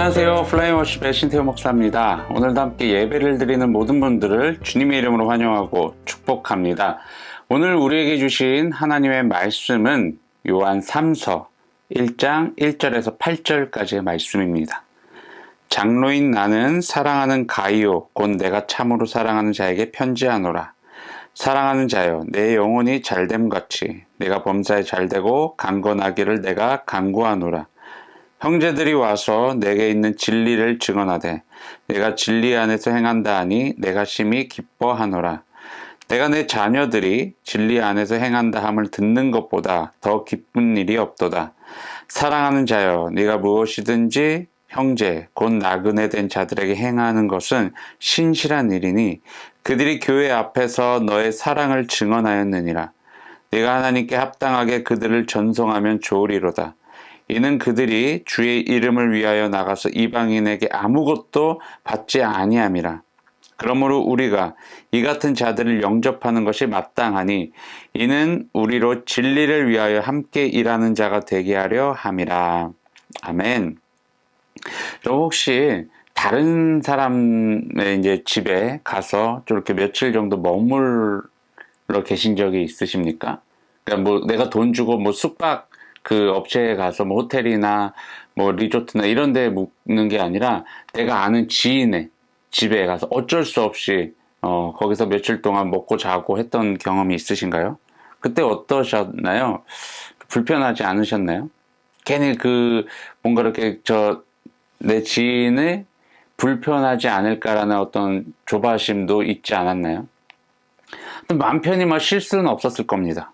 안녕하세요. 플라잉 워십의 신태호 목사입니다. 오늘도 함께 예배를 드리는 모든 분들을 주님의 이름으로 환영하고 축복합니다. 오늘 우리에게 주신 하나님의 말씀은 요한 3서 1장 1절에서 8절까지의 말씀입니다. 장로인 나는 사랑하는 가이오 곧 내가 참으로 사랑하는 자에게 편지하노라. 사랑하는 자여, 내 영혼이 잘됨같이 내가 범사에 잘되고 강건하기를 내가 간구하노라. 형제들이 와서 내게 있는 진리를 증언하되 내가 진리 안에서 행한다 하니 내가 심히 기뻐하노라. 내가 내 자녀들이 진리 안에서 행한다 함을 듣는 것보다 더 기쁜 일이 없도다. 사랑하는 자여, 네가 무엇이든지 형제 곧 나그네 된 자들에게 행하는 것은 신실한 일이니 그들이 교회 앞에서 너의 사랑을 증언하였느니라. 네가 하나님께 합당하게 그들을 전송하면 좋으리로다. 이는 그들이 주의 이름을 위하여 나가서 이방인에게 아무것도 받지 아니함이라. 그러므로 우리가 이 같은 자들을 영접하는 것이 마땅하니 이는 우리로 진리를 위하여 함께 일하는 자가 되게 하려 함이라. 아멘. 혹시 다른 사람의 이제 집에 가서 좀 이렇게 며칠 정도 머물러 계신 적이 있으십니까? 그러니까 뭐 내가 돈 주고 뭐 숙박 그 업체에 가서 뭐 호텔이나 뭐 리조트나 이런 데 묵는 게 아니라 내가 아는 지인의 집에 가서 어쩔 수 없이 거기서 며칠 동안 먹고 자고 했던 경험이 있으신가요? 그때 어떠셨나요? 불편하지 않으셨나요? 괜히 뭔가 이렇게 내 지인을 불편하지 않을까라는 어떤 조바심도 있지 않았나요? 마음 편히 쉴 수는 없었을 겁니다.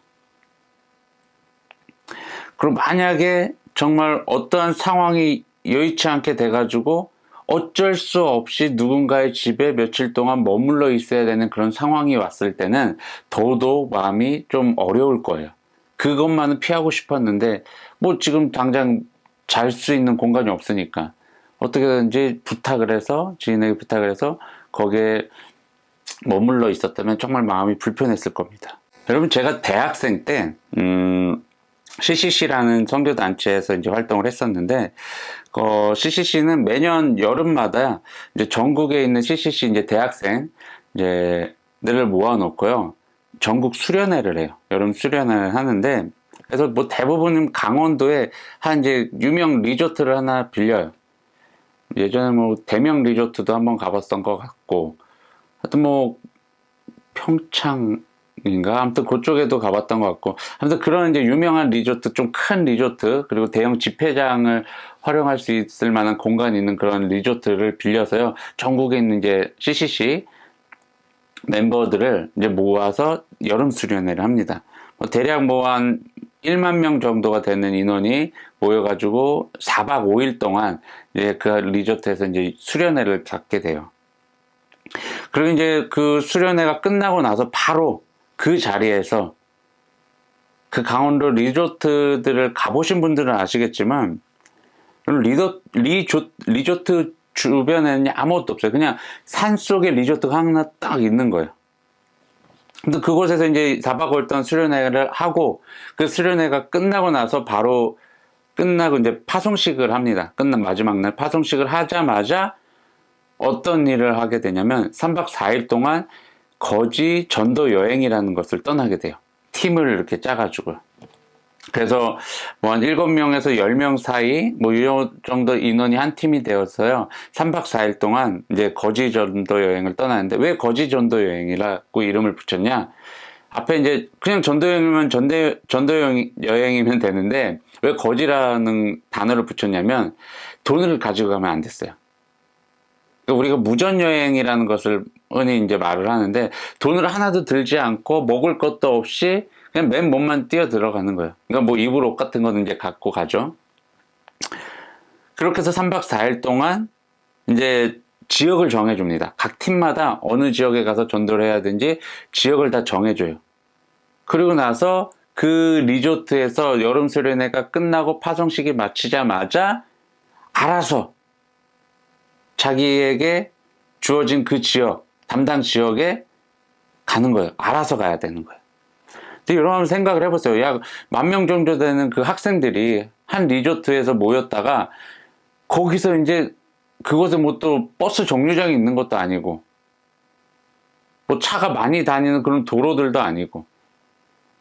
그럼 만약에 정말 어떠한 상황이 여의치 않게 돼가지고 어쩔 수 없이 누군가의 집에 며칠 동안 머물러 있어야 되는 그런 상황이 왔을 때는 더더욱 마음이 좀 어려울 거예요. 그것만은 피하고 싶었는데 뭐 지금 당장 잘 수 있는 공간이 없으니까 어떻게든지 지인에게 부탁을 해서 거기에 머물러 있었다면 정말 마음이 불편했을 겁니다. 여러분, 제가 대학생 때 CCC라는 선교단체에서 이제 활동을 했었는데, CCC는 매년 여름마다 이제 전국에 있는 CCC 이제 대학생 들을 모아놓고요, 전국 수련회를 해요. 여름 수련회를 하는데, 그래서 뭐 대부분 강원도에 한 이제 유명 리조트를 하나 빌려요. 예전에 뭐 대명 리조트도 한번 가봤던 것 같고, 하여튼 뭐 평창인가? 아무튼 그쪽에도 가봤던 것 같고, 아무튼 그런 이제 유명한 리조트, 좀 큰 리조트, 그리고 대형 집회장을 활용할 수 있을 만한 공간이 있는 그런 리조트를 빌려서요, 전국에 있는 이제 CCC 멤버들을 이제 모아서 여름 수련회를 합니다. 대략 한 1만 명 정도가 되는 인원이 모여가지고 4박 5일 동안 이제 그 리조트에서 이제 수련회를 갖게 돼요. 그리고 이제 그 수련회가 끝나고 나서 바로 그 자리에서 그 강원도 리조트들을 가보신 분들은 아시겠지만 리조트 주변에는 아무것도 없어요. 그냥 산속에 리조트가 하나 딱 있는 거예요. 근데 그곳에서 이제 4박 5일 동안 수련회를 하고 그 수련회가 끝나고 나서 바로 끝나고 이제 파송식을 합니다. 끝난 마지막 날 파송식을 하자마자 어떤 일을 하게 되냐면 3박 4일 동안 거지 전도 여행이라는 것을 떠나게 돼요. 팀을 이렇게 짜가지고. 그래서 뭐 한 7명에서 10명 사이 이 정도 인원이 한 팀이 되어서요, 3박 4일 동안 이제 거지 전도 여행을 떠나는데, 왜 거지 전도 여행이라고 이름을 붙였냐? 앞에 이제 그냥 전도 여행이면 전도 여행이면 되는데 왜 거지라는 단어를 붙였냐면 돈을 가지고 가면 안 됐어요. 우리가 무전여행이라는 것을 흔히 이제 말을 하는데, 돈을 하나도 들지 않고 먹을 것도 없이 그냥 맨 몸만 뛰어 들어가는 거예요. 그러니까 뭐 입을 옷 같은 거는 이제 갖고 가죠. 그렇게 해서 3박 4일 동안 이제 지역을 정해줍니다. 각 팀마다 어느 지역에 가서 전도를 해야 되는지 지역을 다 정해줘요. 그리고 나서 그 리조트에서 여름 수련회가 끝나고 파송식이 마치자마자 알아서 자기에게 주어진 그 지역, 담당 지역에 가는 거예요. 알아서 가야 되는 거예요. 근데 여러분 생각을 해보세요. 10,000명 정도 되는 그 학생들이 한 리조트에서 모였다가 거기서 이제 그곳에 뭐 또 버스 정류장이 있는 것도 아니고, 뭐 차가 많이 다니는 그런 도로들도 아니고,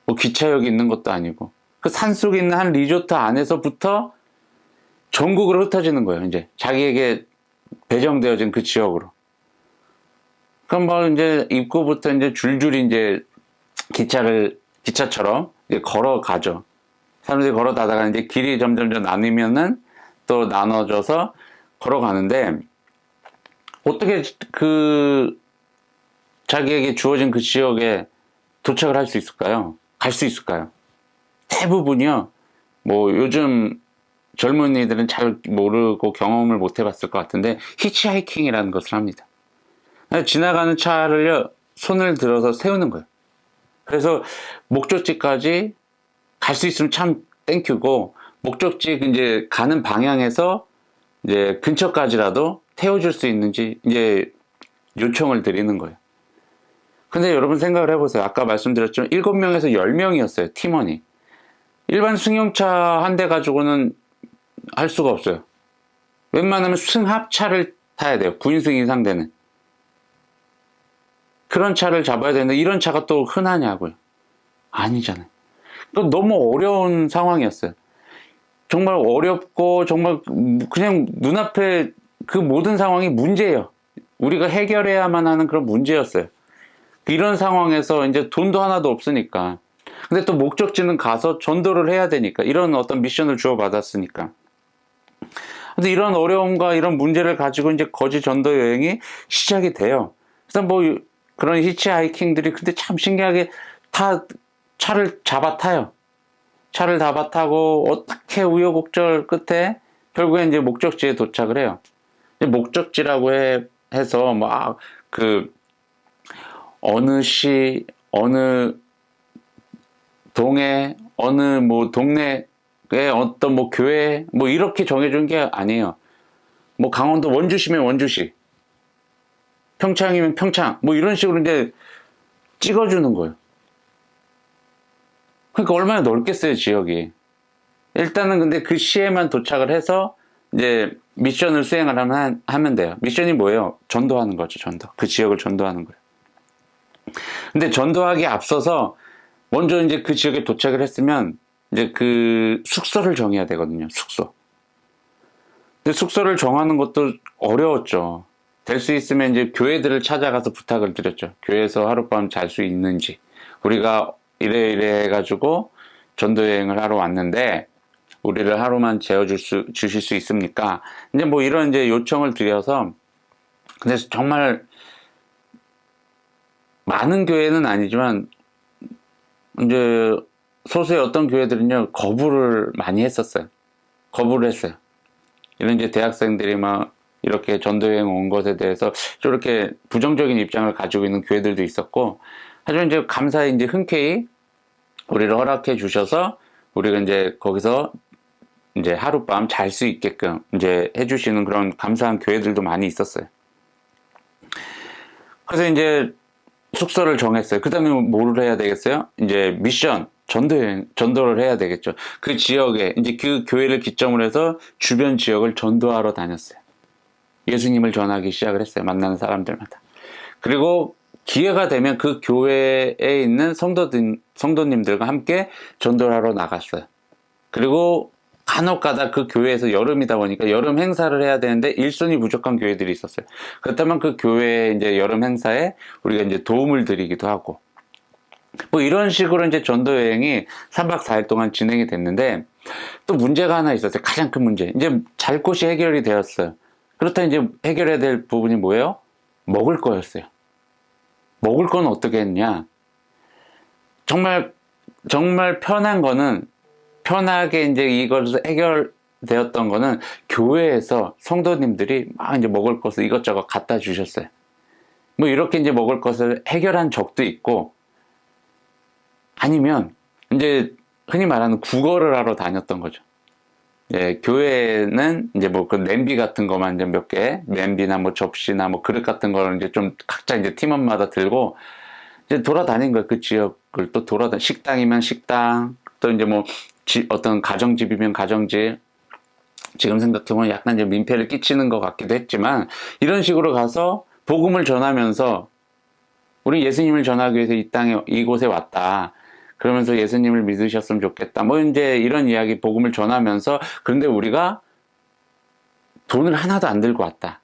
뭐 기차역이 있는 것도 아니고, 그 산속에 있는 한 리조트 안에서부터 전국으로 흩어지는 거예요. 이제 자기에게 배정되어진 그 지역으로. 그럼 뭐 이제 입구부터 이제 줄줄이 이제 기차처럼 이제 걸어가죠. 사람들이 걸어가다가 이제 길이 점점 나뉘면은 또 나눠져서 걸어가는데, 어떻게 그 자기에게 주어진 그 지역에 도착을 할 수 있을까요? 갈 수 있을까요? 대부분이요. 뭐 요즘 젊은이들은 잘 모르고 경험을 못 해봤을 것 같은데, 히치하이킹이라는 것을 합니다. 지나가는 차를요, 손을 들어서 세우는 거예요. 그래서 목적지까지 갈 수 있으면 참 땡큐고, 목적지 이제 가는 방향에서 이제 근처까지라도 태워줄 수 있는지 이제 요청을 드리는 거예요. 근데 여러분 생각을 해보세요. 아까 말씀드렸지만 7명에서 10명이었어요. 팀원이. 일반 승용차 한 대 가지고는 할 수가 없어요. 웬만하면 승합차를 타야 돼요. 9인승 이상 되는. 그런 차를 잡아야 되는데 이런 차가 또 흔하냐고요. 아니잖아요. 너무 어려운 상황이었어요. 정말 어렵고 정말 그냥 눈앞에 그 모든 상황이 문제예요. 우리가 해결해야만 하는 그런 문제였어요. 이런 상황에서 이제 돈도 하나도 없으니까. 근데 또 목적지는 가서 전도를 해야 되니까. 이런 어떤 미션을 주어받았으니까. 근데 이런 어려움과 이런 문제를 가지고 이제 거지 전도 여행이 시작이 돼요. 그래서 뭐 그런 히치하이킹들이 근데 참 신기하게 다 차를 잡아 타요. 차를 잡아 타고 어떻게 우여곡절 끝에 결국엔 이제 목적지에 도착을 해요. 목적지라고 해서 막 그 어느 시, 어느 동에, 어느 뭐 동네에 어떤 뭐 교회 뭐 이렇게 정해준 게 아니에요. 뭐 강원도 원주시면 원주시, 평창이면 평창, 뭐 이런 식으로 이제 찍어주는 거예요. 그러니까 얼마나 넓겠어요, 지역이. 일단은 근데 그 시에만 도착을 해서 이제 미션을 수행을 하면 돼요. 미션이 뭐예요? 전도하는 거죠, 전도. 그 지역을 전도하는 거예요. 근데 전도하기에 앞서서 먼저 이제 그 지역에 도착을 했으면 이제 그 숙소를 정해야 되거든요, 숙소. 근데 숙소를 정하는 것도 어려웠죠. 될 수 있으면 이제 교회들을 찾아가서 부탁을 드렸죠. 교회에서 하룻밤 잘 수 있는지. 우리가 이래 해가지고 전도여행을 하러 왔는데, 우리를 하루만 주실 수 있습니까? 이제 뭐 이런 이제 요청을 드려서, 근데 정말 많은 교회는 아니지만, 이제 소수의 어떤 교회들은요, 거부를 많이 했었어요. 거부를 했어요. 이런 이제 대학생들이 막 이렇게 전도여행 온 것에 대해서 저렇게 부정적인 입장을 가지고 있는 교회들도 있었고, 하지만 이제 감사히 이제 흔쾌히 우리를 허락해 주셔서 우리가 이제 거기서 이제 하룻밤 잘 수 있게끔 이제 해주시는 그런 감사한 교회들도 많이 있었어요. 그래서 이제 숙소를 정했어요. 그 다음에 뭐를 해야 되겠어요? 이제 미션, 전도를 해야 되겠죠. 그 지역에, 이제 그 교회를 기점으로 해서 주변 지역을 전도하러 다녔어요. 예수님을 전하기 시작을 했어요. 만나는 사람들마다. 그리고 기회가 되면 그 교회에 있는 성도님들과 함께 전도를 하러 나갔어요. 그리고 간혹 가다 그 교회에서 여름이다 보니까 여름 행사를 해야 되는데 일손이 부족한 교회들이 있었어요. 그렇다면 그 교회의 이제 여름 행사에 우리가 이제 도움을 드리기도 하고, 뭐 이런 식으로 이제 전도 여행이 3박 4일 동안 진행이 됐는데, 또 문제가 하나 있었어요. 가장 큰 문제. 이제 잘 곳이 해결이 되었어요. 그렇다면 이제 해결해야 될 부분이 뭐예요? 먹을 거였어요. 먹을 건 어떻게 했냐? 정말 편한 거는, 편하게 이제 이것을 해결되었던 거는 교회에서 성도님들이 막 이제 먹을 것을 이것저것 갖다 주셨어요. 뭐 이렇게 이제 먹을 것을 해결한 적도 있고, 아니면 이제 흔히 말하는 구걸을 하러 다녔던 거죠. 예, 교회는 이제 뭐 그 냄비 같은 거만 이제 몇 개, 냄비나 뭐 접시나 뭐 그릇 같은 거를 이제 좀 각자 이제 팀원마다 들고 이제 돌아다닌 거예요. 그 지역을 또 식당이면 식당, 또 이제 뭐 어떤 가정집이면 가정집, 지금 생각해보면 약간 이제 민폐를 끼치는 것 같기도 했지만, 이런 식으로 가서 복음을 전하면서 우리 예수님을 전하기 위해서 이 땅에, 이곳에 왔다. 그러면서 예수님을 믿으셨으면 좋겠다. 뭐 이제 이런 이야기, 복음을 전하면서, 그런데 우리가 돈을 하나도 안 들고 왔다.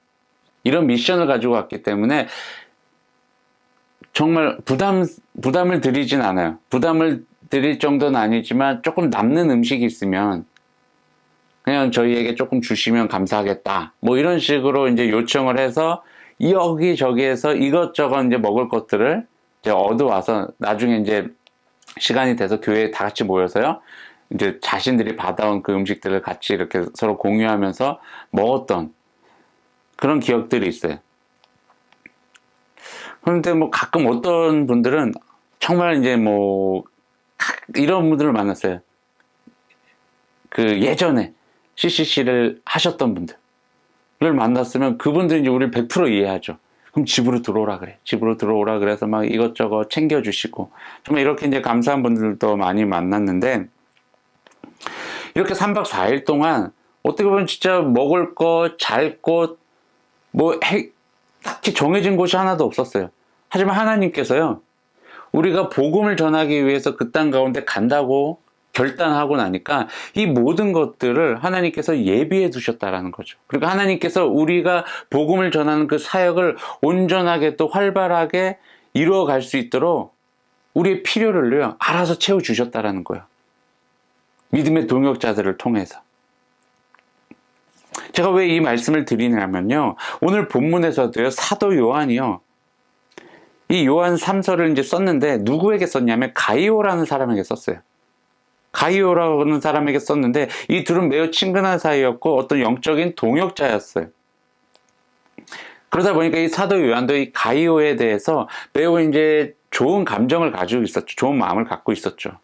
이런 미션을 가지고 왔기 때문에 정말 부담을 드리진 않아요. 부담을 드릴 정도는 아니지만 조금 남는 음식이 있으면 그냥 저희에게 조금 주시면 감사하겠다. 뭐 이런 식으로 이제 요청을 해서 여기저기에서 이것저것 이제 먹을 것들을 이제 얻어와서 나중에 이제 시간이 돼서 교회에 다 같이 모여서요. 이제 자신들이 받아온 그 음식들을 같이 이렇게 서로 공유하면서 먹었던 그런 기억들이 있어요. 그런데 뭐 가끔 어떤 분들은 정말 이제 뭐 이런 분들을 만났어요. 그 예전에 CCC를 하셨던 분들을 만났으면 그분들이 이제 우리를 100% 이해하죠. 그럼 집으로 들어오라 그래. 집으로 들어오라 그래서 막 이것저것 챙겨주시고 정말 이렇게 이제 감사한 분들도 많이 만났는데, 이렇게 3박 4일 동안 어떻게 보면 진짜 먹을 것, 잘 곳, 뭐 딱히 정해진 곳이 하나도 없었어요. 하지만 하나님께서요, 우리가 복음을 전하기 위해서 그 땅 가운데 간다고 결단하고 나니까 이 모든 것들을 하나님께서 예비해 두셨다라는 거죠. 그러니까 하나님께서 우리가 복음을 전하는 그 사역을 온전하게 또 활발하게 이루어갈 수 있도록 우리의 필요를요 알아서 채워주셨다라는 거예요. 믿음의 동역자들을 통해서. 제가 왜 이 말씀을 드리냐면요, 오늘 본문에서도요, 사도 요한이요, 이 요한 3서를 이제 썼는데 누구에게 썼냐면 가이오라는 사람에게 썼어요. 가이오라는 사람에게 썼는데 이 둘은 매우 친근한 사이였고 어떤 영적인 동역자였어요. 그러다 보니까 이 사도 요한도 이 가이오에 대해서 매우 이제 좋은 감정을 가지고 있었죠. 좋은 마음을 갖고 있었죠.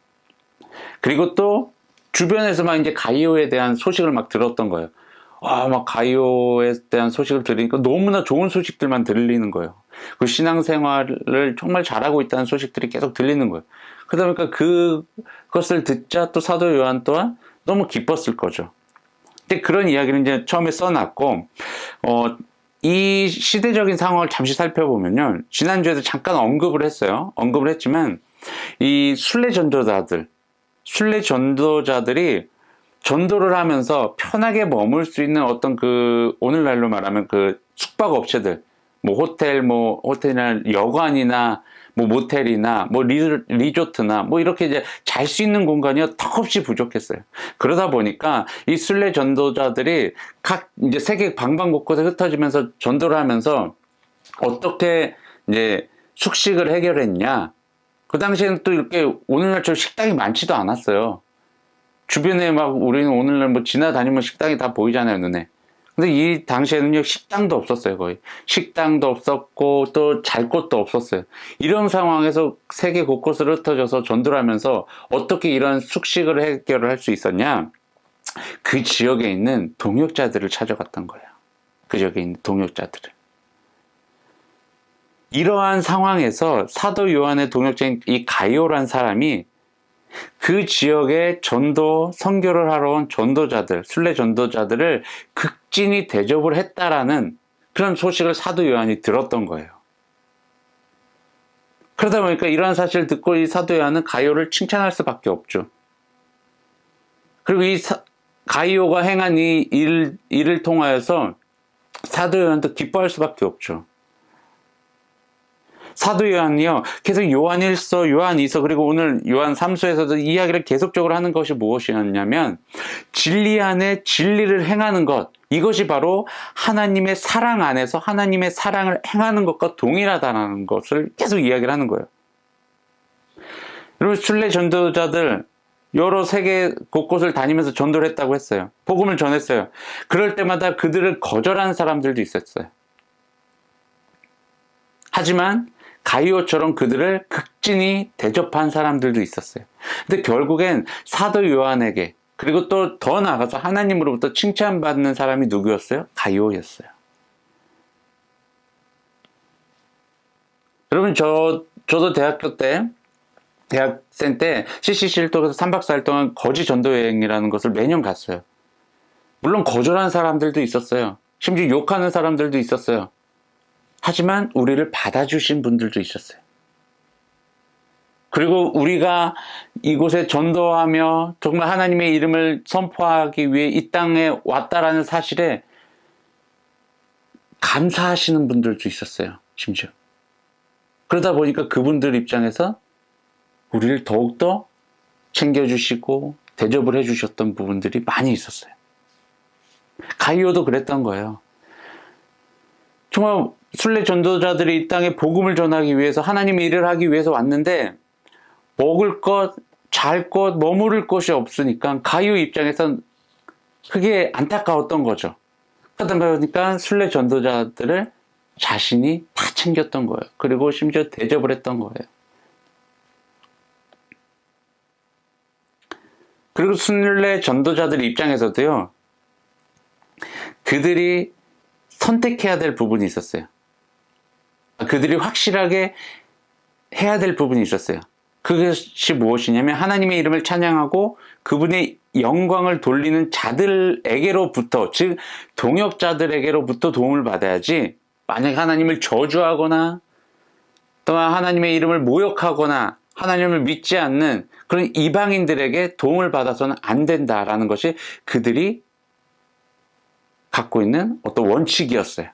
그리고 또 주변에서 막 이제 가이오에 대한 소식을 막 들었던 거예요. 막 가이오에 대한 소식을 들으니까 너무나 좋은 소식들만 들리는 거예요. 그 신앙생활을 정말 잘하고 있다는 소식들이 계속 들리는 거예요. 그러다 보니까 그것을 듣자 또 사도 요한 또한 너무 기뻤을 거죠. 근데 그런 이야기를 이제 처음에 써놨고, 이 시대적인 상황을 잠시 살펴보면요, 지난주에도 잠깐 언급을 했어요. 언급을 했지만 이 순례 전도자들이 전도를 하면서 편하게 머물 수 있는 어떤 그 오늘날로 말하면 그 숙박업체들, 뭐 호텔이나 여관이나 뭐 모텔이나 뭐 리조트나 뭐 이렇게 이제 잘 수 있는 공간이 턱없이 부족했어요. 그러다 보니까 이 순례 전도자들이 각 이제 세계 방방곳곳에 흩어지면서 전도를 하면서 어떻게 이제 숙식을 해결했냐. 그 당시에는 또 이렇게 오늘날처럼 식당이 많지도 않았어요. 주변에 막 우리는 오늘날 뭐 지나다니면 식당이 다 보이잖아요, 눈에. 근데 이 당시에는요, 식당도 없었어요, 거의. 식당도 없었고, 또 잘 곳도 없었어요. 이런 상황에서 세계 곳곳을 흩어져서 전도를 하면서 어떻게 이런 숙식을 해결을 할 수 있었냐? 그 지역에 있는 동역자들을 찾아갔던 거예요. 그 지역에 있는 동역자들을. 이러한 상황에서 사도 요한의 동역자인 이 가이오란 사람이 그 지역에 선교를 하러 온 전도자들, 순례 전도자들을 극진히 대접을 했다라는 그런 소식을 사도 요한이 들었던 거예요. 그러다 보니까 이러한 사실을 듣고 이 사도 요한은 가이오를 칭찬할 수밖에 없죠. 그리고 이 가이오가 행한 이 일을 통하여서 사도 요한도 기뻐할 수밖에 없죠. 사도 요한이요, 계속 요한 1서, 요한 2서, 그리고 오늘 요한 3서에서도 이야기를 계속적으로 하는 것이 무엇이었냐면, 진리 안에 진리를 행하는 것, 이것이 바로 하나님의 사랑 안에서 하나님의 사랑을 행하는 것과 동일하다는 것을 계속 이야기를 하는 거예요. 여러분, 순례 전도자들, 여러 세계 곳곳을 다니면서 전도를 했다고 했어요. 복음을 전했어요. 그럴 때마다 그들을 거절하는 사람들도 있었어요. 하지만 가이오처럼 그들을 극진히 대접한 사람들도 있었어요. 근데 결국엔 사도 요한에게, 그리고 또 더 나아가서 하나님으로부터 칭찬받는 사람이 누구였어요? 가이오였어요. 여러분, 저도 대학생 때 CCC를 통해서 3박 4일 동안 거지 전도 여행이라는 것을 매년 갔어요. 물론 거절하는 사람들도 있었어요. 심지어 욕하는 사람들도 있었어요. 하지만 우리를 받아주신 분들도 있었어요. 그리고 우리가 이곳에 전도하며 정말 하나님의 이름을 선포하기 위해 이 땅에 왔다라는 사실에 감사하시는 분들도 있었어요. 심지어. 그러다 보니까 그분들 입장에서 우리를 더욱더 챙겨주시고 대접을 해주셨던 부분들이 많이 있었어요. 가이오도 그랬던 거예요. 정말 순례 전도자들이 이 땅에 복음을 전하기 위해서 하나님의 일을 하기 위해서 왔는데 먹을 것, 잘 것, 머무를 곳이 없으니까 가이오 입장에선 그게 안타까웠던 거죠. 그러다 보니까 순례 전도자들을 자신이 다 챙겼던 거예요. 그리고 심지어 대접을 했던 거예요. 그리고 순례 전도자들 입장에서도요, 그들이 선택해야 될 부분이 있었어요. 그들이 확실하게 해야 될 부분이 있었어요. 그것이 무엇이냐면 하나님의 이름을 찬양하고 그분의 영광을 돌리는 자들에게로부터, 즉 동역자들에게로부터 도움을 받아야지, 만약 하나님을 저주하거나 또한 하나님의 이름을 모욕하거나 하나님을 믿지 않는 그런 이방인들에게 도움을 받아서는 안 된다라는 것이 그들이 갖고 있는 어떤 원칙이었어요.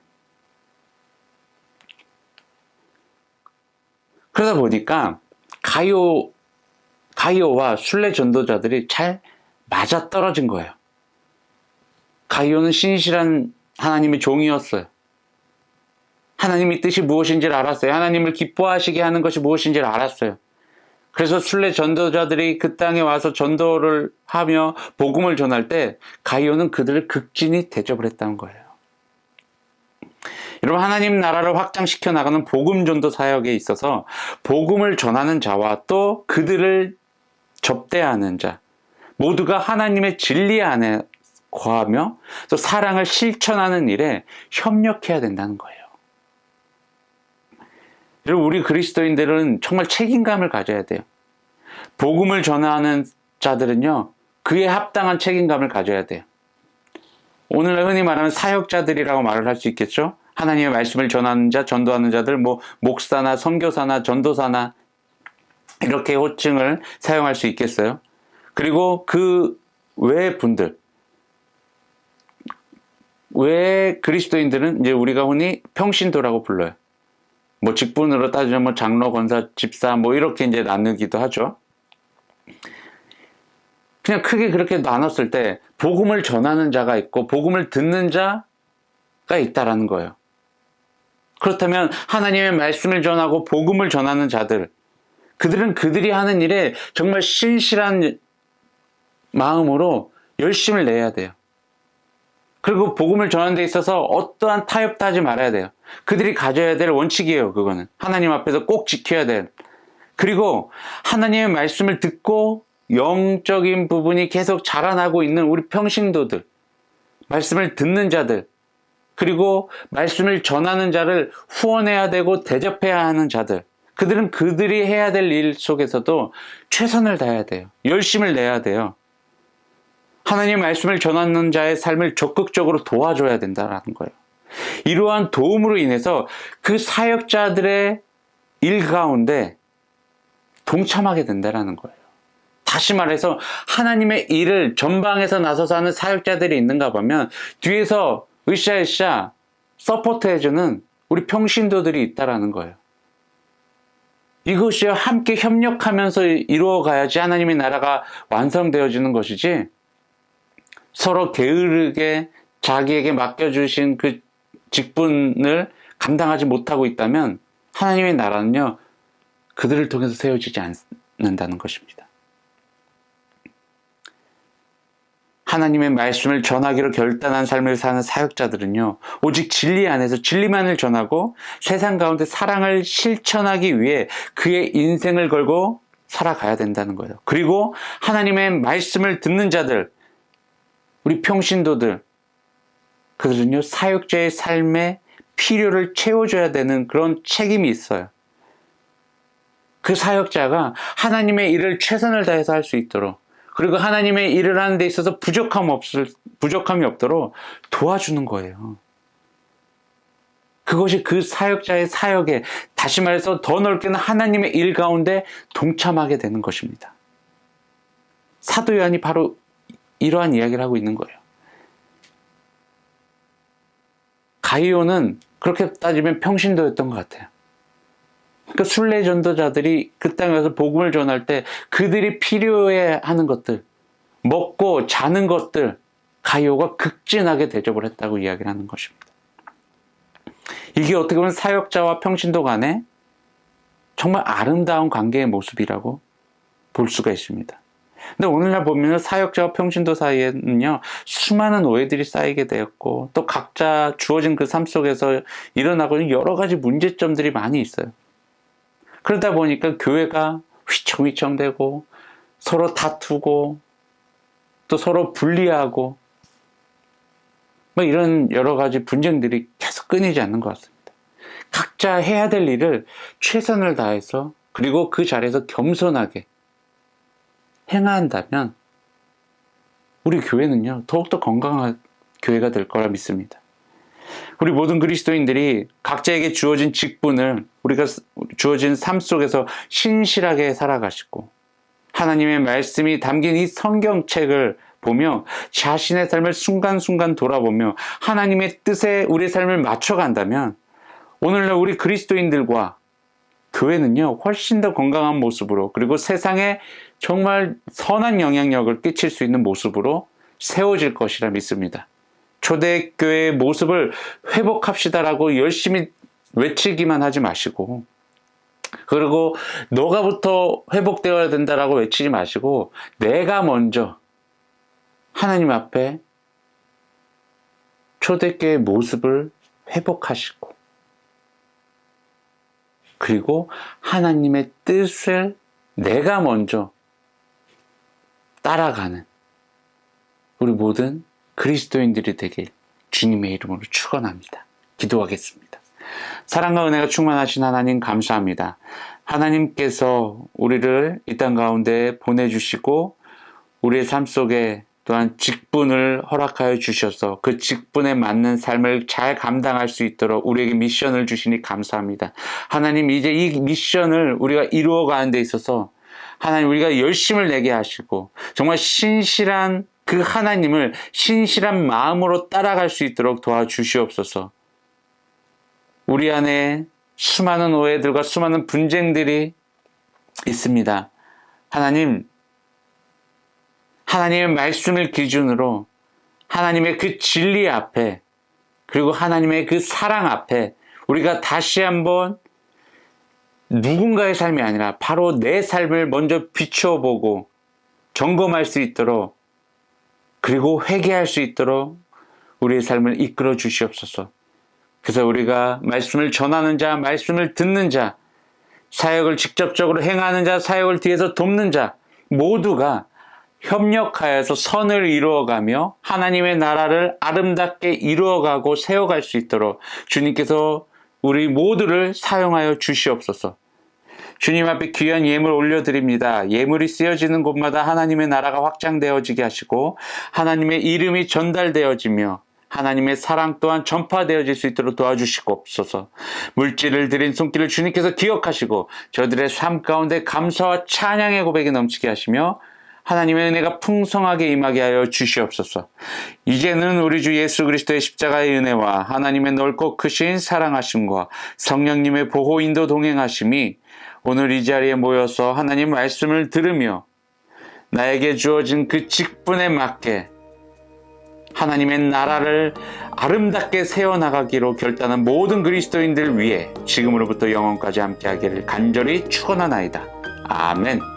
그러다 보니까 가이오와 순례 전도자들이 잘 맞아떨어진 거예요. 가이오는 신실한 하나님의 종이었어요. 하나님의 뜻이 무엇인지를 알았어요. 하나님을 기뻐하시게 하는 것이 무엇인지를 알았어요. 그래서 순례 전도자들이 그 땅에 와서 전도를 하며 복음을 전할 때 가이오는 그들을 극진히 대접을 했다는 거예요. 여러분, 하나님 나라를 확장시켜 나가는 복음 전도 사역에 있어서 복음을 전하는 자와 또 그들을 접대하는 자 모두가 하나님의 진리 안에 거하며 또 사랑을 실천하는 일에 협력해야 된다는 거예요. 여러분, 우리 그리스도인들은 정말 책임감을 가져야 돼요. 복음을 전하는 자들은요, 그에 합당한 책임감을 가져야 돼요. 오늘날 흔히 말하는 사역자들이라고 말을 할 수 있겠죠? 하나님의 말씀을 전하는 자, 전도하는 자들, 목사나 선교사나 전도사나 이렇게 호칭을 사용할 수 있겠어요? 그리고 그 외의 분들, 외의 그리스도인들은 이제 우리가 흔히 평신도라고 불러요. 직분으로 따지면 장로, 권사, 집사 이렇게 이제 나누기도 하죠. 그냥 크게 그렇게 나눴을 때 복음을 전하는 자가 있고 복음을 듣는 자가 있다라는 거예요. 그렇다면 하나님의 말씀을 전하고 복음을 전하는 자들, 그들은 그들이 하는 일에 정말 신실한 마음으로 열심을 내야 돼요. 그리고 복음을 전하는 데 있어서 어떠한 타협도 하지 말아야 돼요. 그들이 가져야 될 원칙이에요. 그거는 하나님 앞에서 꼭 지켜야 돼. 그리고 하나님의 말씀을 듣고 영적인 부분이 계속 자라나고 있는 우리 평신도들, 말씀을 듣는 자들, 그리고 말씀을 전하는 자를 후원해야 되고 대접해야 하는 자들, 그들은 그들이 해야 될 일 속에서도 최선을 다해야 돼요. 열심을 내야 돼요. 하나님의 말씀을 전하는 자의 삶을 적극적으로 도와줘야 된다는 거예요. 이러한 도움으로 인해서 그 사역자들의 일 가운데 동참하게 된다는 거예요. 다시 말해서 하나님의 일을 전방에서 나서서 하는 사역자들이 있는가 보면 뒤에서 으쌰으쌰 서포트해주는 우리 평신도들이 있다는 거예요. 이것이 함께 협력하면서 이루어가야지 하나님의 나라가 완성되어지는 것이지, 서로 게으르게 자기에게 맡겨주신 그 직분을 감당하지 못하고 있다면 하나님의 나라는요, 그들을 통해서 세워지지 않는다는 것입니다. 하나님의 말씀을 전하기로 결단한 삶을 사는 사역자들은요, 오직 진리 안에서 진리만을 전하고 세상 가운데 사랑을 실천하기 위해 그의 인생을 걸고 살아가야 된다는 거예요. 그리고 하나님의 말씀을 듣는 자들, 우리 평신도들, 그들은요, 사역자의 삶의 필요를 채워줘야 되는 그런 책임이 있어요. 그 사역자가 하나님의 일을 최선을 다해서 할 수 있도록, 그리고 하나님의 일을 하는 데 있어서 부족함이 없도록 도와주는 거예요. 그것이 그 사역자의 사역에, 다시 말해서 더 넓게는 하나님의 일 가운데 동참하게 되는 것입니다. 사도 요한이 바로 이러한 이야기를 하고 있는 거예요. 가이오는 그렇게 따지면 평신도였던 것 같아요. 그러니까 순례 전도자들이 그 땅에 가서 복음을 전할 때 그들이 필요해 하는 것들, 먹고 자는 것들, 가이오가 극진하게 대접을 했다고 이야기를 하는 것입니다. 이게 어떻게 보면 사역자와 평신도 간에 정말 아름다운 관계의 모습이라고 볼 수가 있습니다. 근데 오늘날 보면 사역자와 평신도 사이에는요, 수많은 오해들이 쌓이게 되었고, 또 각자 주어진 그 삶 속에서 일어나고 있는 여러 가지 문제점들이 많이 있어요. 그러다 보니까 교회가 휘청휘청되고, 서로 다투고, 또 서로 분리하고, 뭐 이런 여러 가지 분쟁들이 계속 끊이지 않는 것 같습니다. 각자 해야 될 일을 최선을 다해서, 그리고 그 자리에서 겸손하게 행한다면 우리 교회는요, 더욱더 건강한 교회가 될 거라 믿습니다. 우리 모든 그리스도인들이 각자에게 주어진 직분을, 우리가 주어진 삶 속에서 신실하게 살아가시고, 하나님의 말씀이 담긴 이 성경책을 보며 자신의 삶을 순간순간 돌아보며 하나님의 뜻에 우리의 삶을 맞춰간다면 오늘날 우리 그리스도인들과 교회는요, 훨씬 더 건강한 모습으로, 그리고 세상에 정말 선한 영향력을 끼칠 수 있는 모습으로 세워질 것이라 믿습니다. 초대교회의 모습을 회복합시다라고 열심히 외치기만 하지 마시고, 그리고 너가부터 회복되어야 된다라고 외치지 마시고, 내가 먼저 하나님 앞에 초대교회의 모습을 회복하시고, 그리고 하나님의 뜻을 내가 먼저 따라가는 우리 모든 그리스도인들이 되길 주님의 이름으로 축원합니다. 기도하겠습니다. 사랑과 은혜가 충만하신 하나님 감사합니다. 하나님께서 우리를 이 땅 가운데 보내주시고 우리의 삶 속에 또한 직분을 허락하여 주셔서 그 직분에 맞는 삶을 잘 감당할 수 있도록 우리에게 미션을 주시니 감사합니다. 하나님, 이제 이 미션을 우리가 이루어가는 데 있어서 하나님, 우리가 열심을 내게 하시고 정말 신실한 그 하나님을 신실한 마음으로 따라갈 수 있도록 도와주시옵소서. 우리 안에 수많은 오해들과 수많은 분쟁들이 있습니다. 하나님, 하나님의 말씀을 기준으로 하나님의 그 진리 앞에, 그리고 하나님의 그 사랑 앞에 우리가 다시 한번 누군가의 삶이 아니라 바로 내 삶을 먼저 비춰보고 점검할 수 있도록, 그리고 회개할 수 있도록 우리의 삶을 이끌어 주시옵소서. 그래서 우리가 말씀을 전하는 자, 말씀을 듣는 자, 사역을 직접적으로 행하는 자, 사역을 뒤에서 돕는 자 모두가 협력하여서 선을 이루어가며 하나님의 나라를 아름답게 이루어가고 세워갈 수 있도록 주님께서 우리 모두를 사용하여 주시옵소서. 주님 앞에 귀한 예물 올려드립니다. 예물이 쓰여지는 곳마다 하나님의 나라가 확장되어지게 하시고 하나님의 이름이 전달되어지며 하나님의 사랑 또한 전파되어질 수 있도록 도와주시옵소서. 물질을 드린 손길을 주님께서 기억하시고 저들의 삶 가운데 감사와 찬양의 고백이 넘치게 하시며 하나님의 은혜가 풍성하게 임하게 하여 주시옵소서. 이제는 우리 주 예수 그리스도의 십자가의 은혜와 하나님의 넓고 크신 사랑하심과 성령님의 보호 인도 동행하심이 오늘 이 자리에 모여서 하나님 말씀을 들으며 나에게 주어진 그 직분에 맞게 하나님의 나라를 아름답게 세워나가기로 결단한 모든 그리스도인들 위해 지금으로부터 영원까지 함께하기를 간절히 축원하나이다. 아멘.